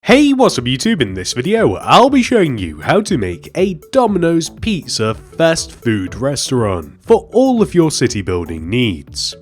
Hey, what's up YouTube? In this video, I'll be showing you how to make a Domino's pizza fast food restaurant for all of your city building needs.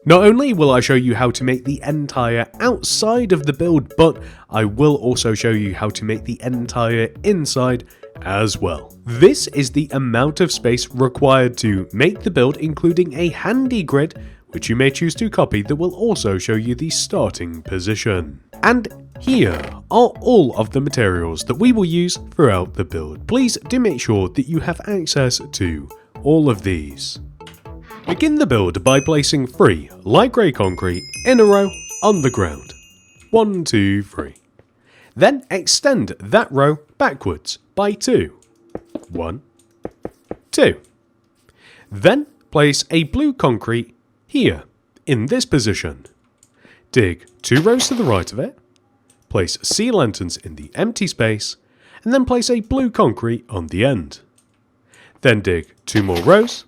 Not only will I show you how to make the entire outside of the build, but I will also show you how to make the entire inside as well. This is the amount of space required to make the build, including a handy grid, which you may choose to copy, that will also show you the starting position. And here are all of the materials that we will use throughout the build. Please do make sure that you have access to all of these. Begin the build by placing 3 light grey concrete in a row on the ground. 1, 2, 3. Then extend that row backwards by 2. 1, 2. Then place a blue concrete here, in this position. Dig 2 rows to the right of it. Place sea lanterns in the empty space, and then place a blue concrete on the end. Then dig 2 more rows.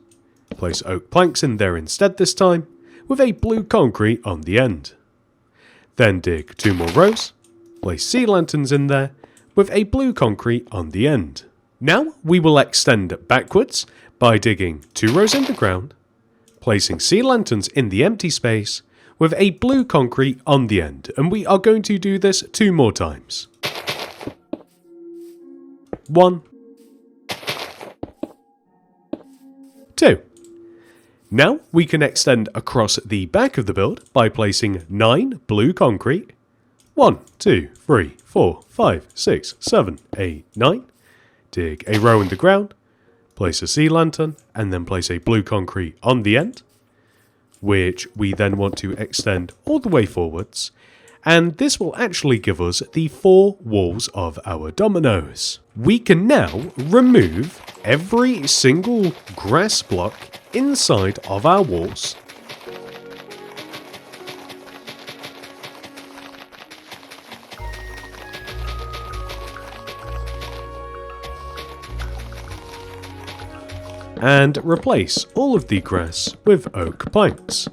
Place oak planks in there instead this time, with a blue concrete on the end. Then dig 2 more rows. Place sea lanterns in there, with a blue concrete on the end. Now we will extend backwards by digging 2 rows in the ground, placing sea lanterns in the empty space, with a blue concrete on the end, and we are going to do this 2 more times. 1, 2. Now we can extend across the back of the build by placing 9 blue concrete. 1, 2, 3, 4, 5, 6, 7, 8, 9. Dig a row in the ground, place a sea lantern, and then place a blue concrete on the end, which we then want to extend all the way forwards, and this will actually give us the 4 walls of our dominoes. We can now remove every single grass block inside of our walls, and replace all of the grass with oak planks.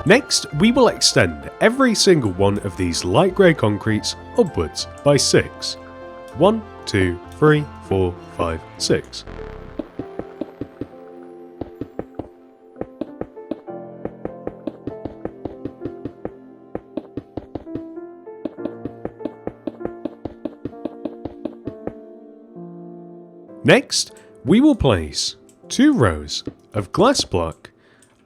Next, we will extend every single one of these light grey concretes upwards by 6. 1, 2, 3, 4, 5, 6. Next, we will place 2 rows of glass block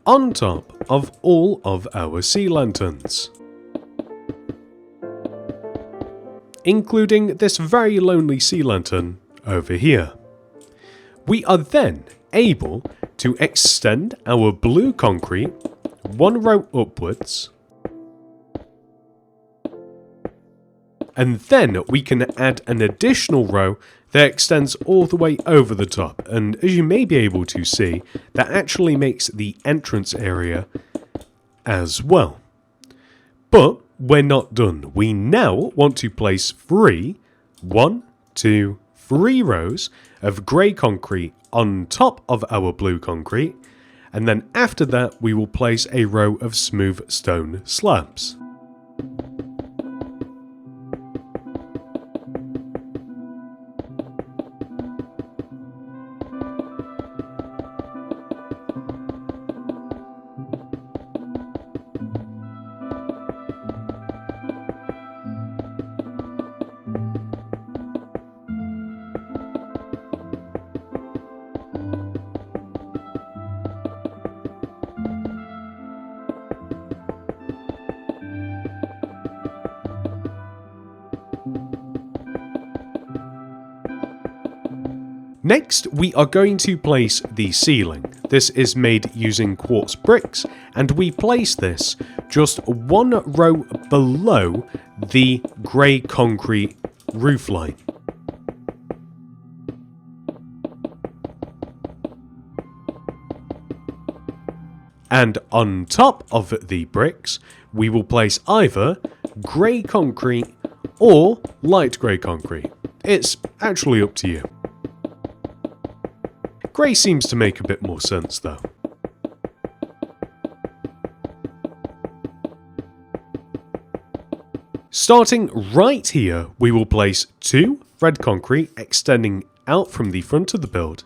on top of all of our sea lanterns, including this very lonely sea lantern over here. We are then able to extend our blue concrete 1 row upwards, and then we can add an additional row that extends all the way over the top, and as you may be able to see, that actually makes the entrance area as well. But we're not done. We now want to place 1, 2, 3 rows of grey concrete on top of our blue concrete, and then after that we will place a row of smooth stone slabs. Next, we are going to place the ceiling. This is made using quartz bricks, and we place this just 1 row below the grey concrete roofline. And on top of the bricks, we will place either grey concrete or light grey concrete. It's actually up to you. Grey seems to make a bit more sense though. Starting right here, we will place 2 red concrete extending out from the front of the build,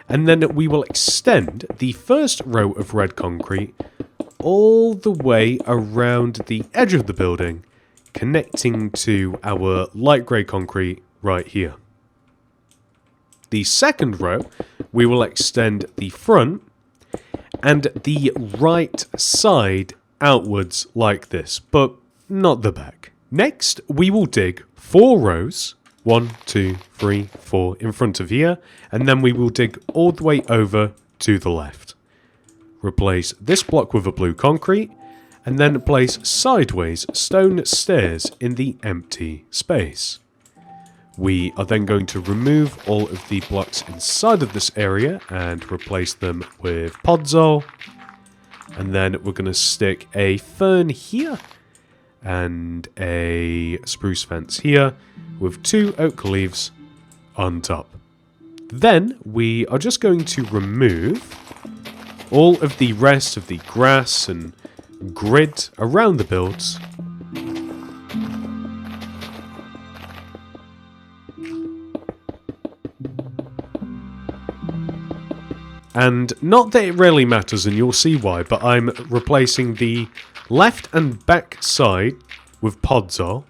and then we will extend the first row of red concrete all the way around the edge of the building, connecting to our light grey concrete right here. The second row, we will extend the front and the right side outwards like this, but not the back. Next, we will dig 4 rows, 1, 2, 3, 4 in front of here, and then we will dig all the way over to the left. Replace this block with a blue concrete, and then place sideways stone stairs in the empty space. We are then going to remove all of the blocks inside of this area and replace them with podzol. And then we're going to stick a fern here and a spruce fence here with 2 oak leaves on top. Then we are just going to remove all of the rest of the grass and grid around the builds. And not that it really matters, and you'll see why, but I'm replacing the left and back side with podzol,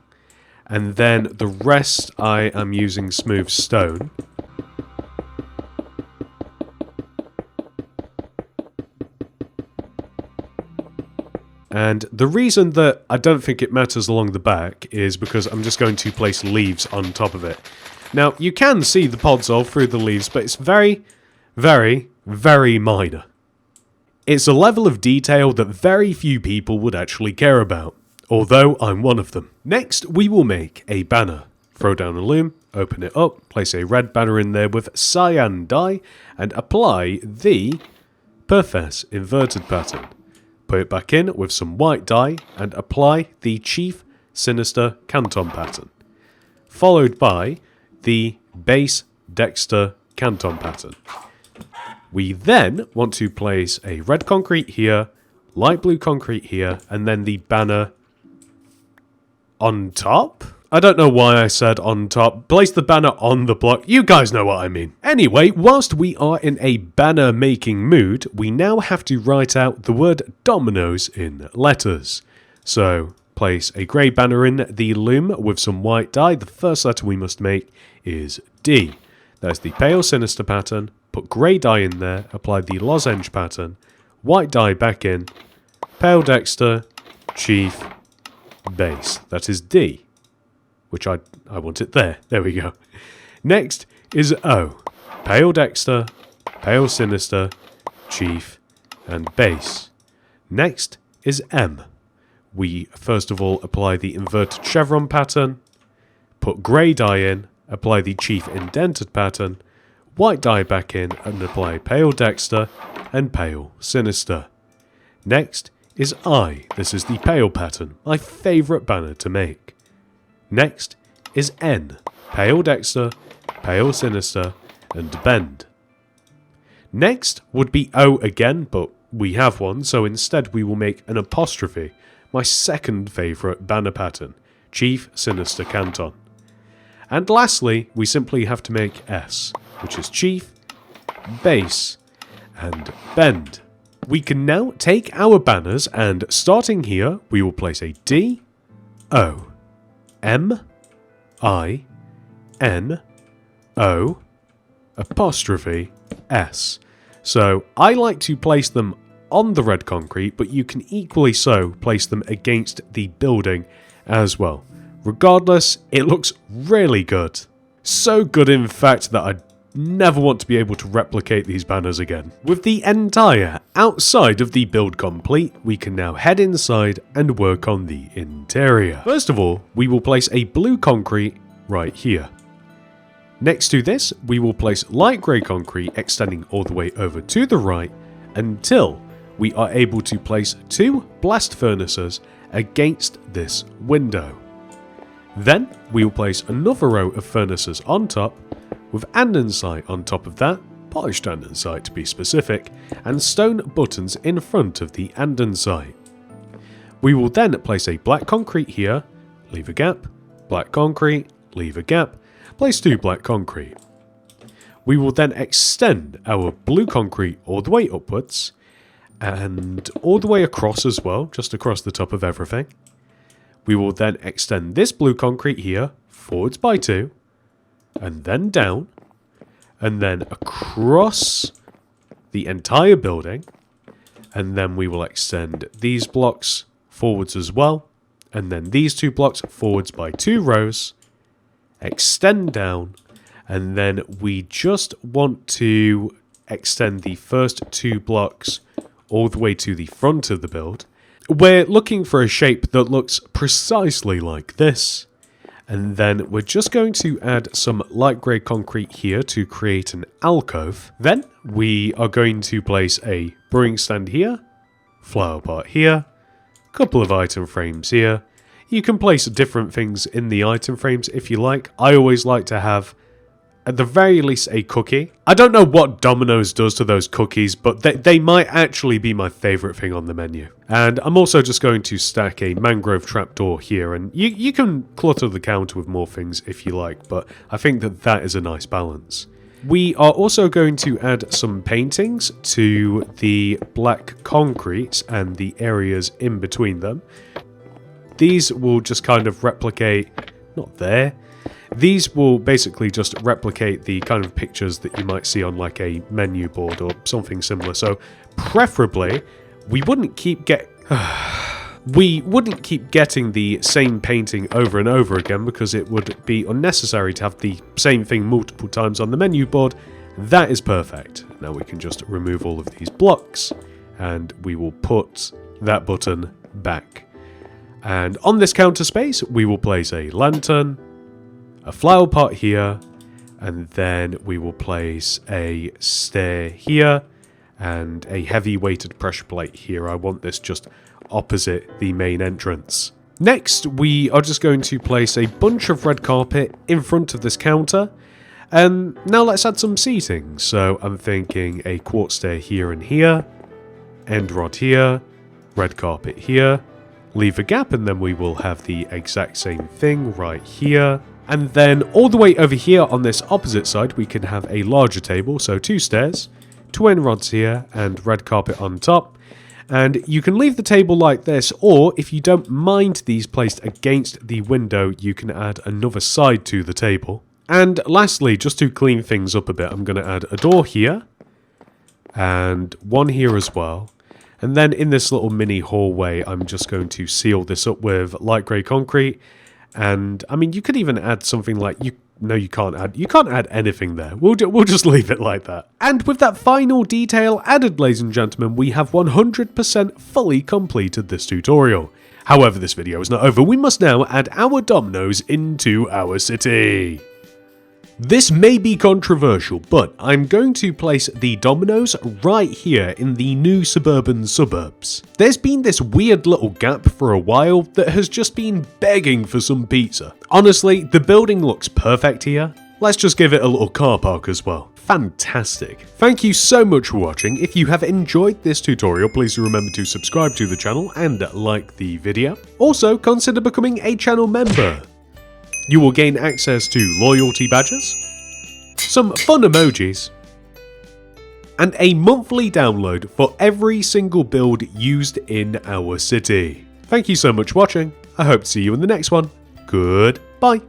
and then the rest I am using smooth stone. And the reason that I don't think it matters along the back is because I'm just going to place leaves on top of it. Now, you can see the podzol through the leaves, but it's very, very, very minor. It's a level of detail that very few people would actually care about, although I'm one of them. Next, we will make a banner. Throw down a loom, open it up, place a red banner in there with cyan dye, and apply the Perfes inverted pattern. Put it back in with some white dye, and apply the Chief Sinister Canton pattern, followed by the Base Dexter Canton pattern. We then want to place a red concrete here, light blue concrete here, and then the banner on top? I don't know why I said on top. Place the banner on the block. You guys know what I mean. Anyway, whilst we are in a banner making mood, we now have to write out the word Domino's in letters. So, place a grey banner in the loom with some white dye. The first letter we must make is D. There's the Pale Sinister pattern. Put grey dye in there, apply the lozenge pattern, white dye back in, Pale Dexter, Chief, Base. That is D, which I want it there. There we go. Next is O. Pale Dexter, Pale Sinister, Chief, and Base. Next is M. We first of all apply the inverted chevron pattern, put grey dye in, apply the Chief indented pattern, white dye back in and apply Pale Dexter and Pale Sinister. Next is I. This is the Pale pattern, my favourite banner to make. Next is N. Pale Dexter, Pale Sinister and Bend. Next would be O again, but we have one, so instead we will make an apostrophe, my second favourite banner pattern, Chief Sinister Canton. And lastly, we simply have to make S, which is Chief, Base, and Bend. We can now take our banners and, starting here, we will place a D, O, M, I, N, O, apostrophe, S. So, I like to place them on the red concrete, but you can equally so place them against the building as well. Regardless, it looks really good. So good, in fact, that I never want to be able to replicate these banners again. With the entire outside of the build complete, we can now head inside and work on the interior. First of all, we will place a blue concrete right here. Next to this, we will place light grey concrete extending all the way over to the right until we are able to place 2 blast furnaces against this window. Then we will place another row of furnaces on top, with andesite on top of that, polished andesite to be specific, and stone buttons in front of the andesite. We will then place a black concrete here, leave a gap, black concrete, leave a gap, place 2 black concrete. We will then extend our blue concrete all the way upwards, and all the way across as well, just across the top of everything. We will then extend this blue concrete here, forwards by 2, and then down, and then across the entire building, and then we will extend these blocks forwards as well, and then these 2 blocks forwards by 2 rows, extend down, and then we just want to extend the first 2 blocks all the way to the front of the build. We're looking for a shape that looks precisely like this. And then we're just going to add some light grey concrete here to create an alcove. Then we are going to place a brewing stand here, flower pot here, a couple of item frames here. You can place different things in the item frames if you like. I always like to have, at the very least, a cookie. I don't know what Domino's does to those cookies, but they might actually be my favourite thing on the menu. And I'm also just going to stack a mangrove trapdoor here, and you can clutter the counter with more things if you like, but I think that is a nice balance. We are also going to add some paintings to the black concrete and the areas in between them. These will just kind of replicate, not there, these will basically just replicate the kind of pictures that you might see on like a menu board or something similar. So preferably, we wouldn't keep getting the same painting over and over again, because it would be unnecessary to have the same thing multiple times on the menu board. That is perfect. Now we can just remove all of these blocks, and we will put that button back. And on this counter space, we will place a lantern, a flower pot here, and then we will place a stair here and a heavy weighted pressure plate here. I want this just opposite the main entrance. Next, we are just going to place a bunch of red carpet in front of this counter. And now let's add some seating. So I'm thinking a quartz stair here and here, end rod here, red carpet here, leave a gap, and then we will have the exact same thing right here. And then all the way over here on this opposite side, we can have a larger table, so 2 stairs, twin rods here, and red carpet on top. And you can leave the table like this, or if you don't mind these placed against the window, you can add another side to the table. And lastly, just to clean things up a bit, I'm going to add a door here, and one here as well. And then in this little mini hallway, I'm just going to seal this up with light grey concrete. And I mean, you could even add something like you can't add anything there. We'll just leave it like that. And with that final detail added, ladies and gentlemen, we have 100% fully completed this tutorial. However, this video is not over. We must now add our dominoes into our city. This may be controversial, but I'm going to place the dominoes right here in the new suburban suburbs. There's been this weird little gap for a while that has just been begging for some pizza. Honestly, the building looks perfect here. Let's just give it a little car park as well. Fantastic. Thank you so much for watching. If you have enjoyed this tutorial, please remember to subscribe to the channel and like the video. Also, consider becoming a channel member. You will gain access to loyalty badges, some fun emojis, and a monthly download for every single build used in our city. Thank you so much for watching. I hope to see you in the next one. Goodbye.